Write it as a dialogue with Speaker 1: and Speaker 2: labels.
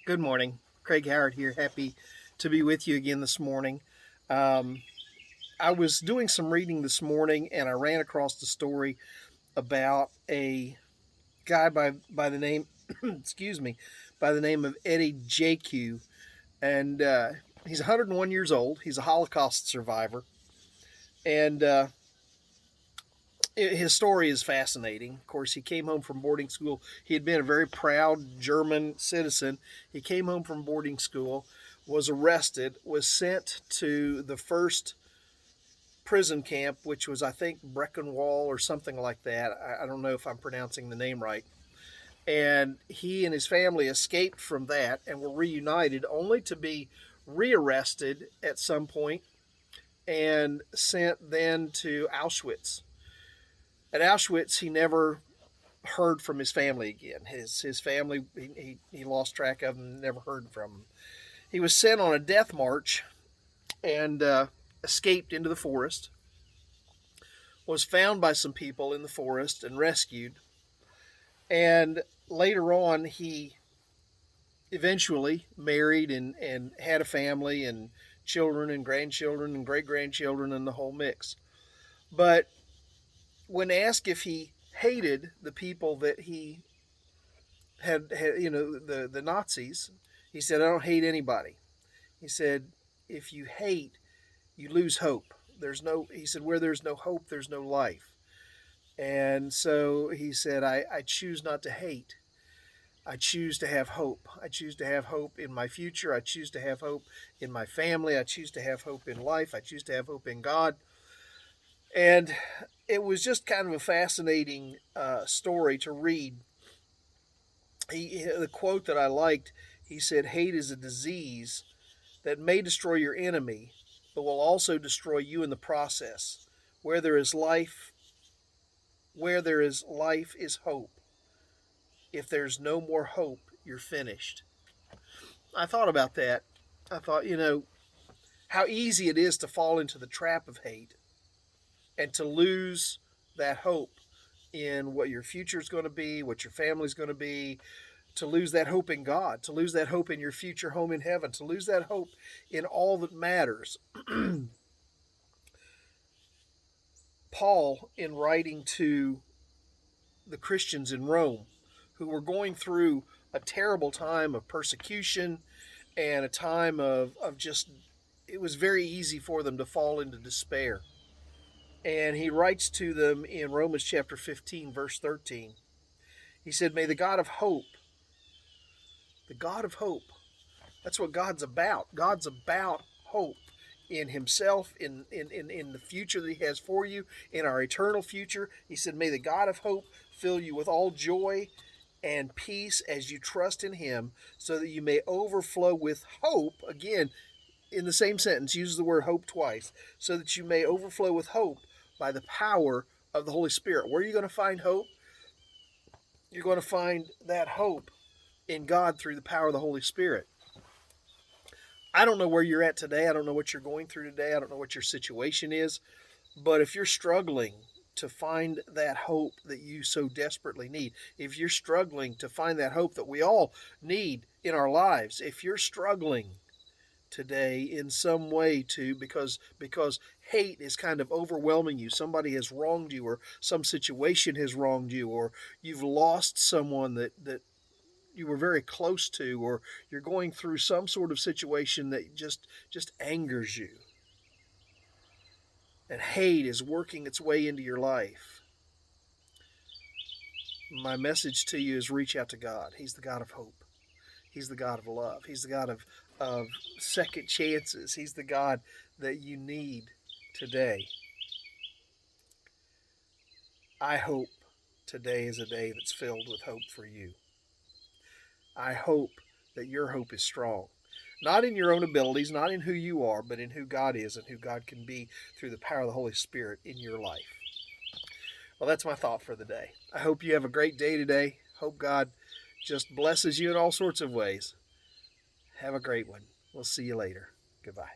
Speaker 1: Good morning. Craig Howard here. Happy to be with you again this morning. Um, I was doing some reading this morning and I ran across the story about a guy by the name, excuse me, by the name of Eddie Jaku. And he's 101 years old. He's a Holocaust survivor. And his story is fascinating. Of course, he came home from boarding school. He had been a very proud German citizen. He came home from boarding school, was arrested, was sent to the first prison camp, which was, I think, Breckenwall or something like that. I don't know if I'm pronouncing the name right. And he and his family escaped from that and were reunited, only to be rearrested at some point and sent then to Auschwitz. At Auschwitz, he never heard from his family again. His family, he lost track of them, never heard from them. He was sent on a death march and escaped into the forest, was found by some people in the forest and rescued. And later on, he eventually married and had a family and children and grandchildren and great grandchildren and the whole mix. But when asked if he hated the people that he had the Nazis, he said, "I don't hate anybody." He said, "If you hate, you lose hope. There's no," he said, "where there's no hope, there's no life." And so he said, I choose not to hate. I choose to have hope. I choose to have hope in my future. I choose to have hope in my family. I choose to have hope in life. I choose to have hope in God." And it was just kind of a fascinating story to read. The quote that I liked, he said, "Hate is a disease that may destroy your enemy, but will also destroy you in the process. Where there is life, where there is life is hope. If there's no more hope, you're finished." I thought about that. I thought, how easy it is to fall into the trap of hate and to lose that hope in what your future is going to be, what your family's going to be, to lose that hope in God, to lose that hope in your future home in heaven, to lose that hope in all that matters. Paul, in writing to the Christians in Rome, who were going through a terrible time of persecution and a time of just, it was very easy for them to fall into despair. And he writes to them in Romans chapter 15, verse 13. He said, "May the God of hope," the God of hope, that's what God's about. God's about hope in himself, in the future that he has for you, in our eternal future. He said, "May the God of hope fill you with all joy and peace as you trust in him, so that you may overflow with hope." Again, in the same sentence, uses the word hope twice. "So that you may overflow with hope by the power of the Holy Spirit." Where are you going to find hope? You're going to find that hope in God through the power of the Holy Spirit. I don't know where you're at today. I don't know what you're going through today. I don't know what your situation is. But if you're struggling to find that hope that you so desperately need, if you're struggling to find that hope that we all need in our lives, if you're struggling today in some way to because hate is kind of overwhelming you, somebody has wronged you, or some situation has wronged you, or you've lost someone that you were very close to, or you're going through some sort of situation that just angers you, and hate is working its way into your life, my message to you is reach out to God. He's the God of hope. He's the God of love. He's the God of second chances. He's the God that you need today. I hope today is a day that's filled with hope for you. I hope that your hope is strong. Not in your own abilities, not in who you are, but in who God is and who God can be through the power of the Holy Spirit in your life. Well, that's my thought for the day. I hope you have a great day today. Hope God just blesses you in all sorts of ways. Have a great one. We'll see you later. Goodbye.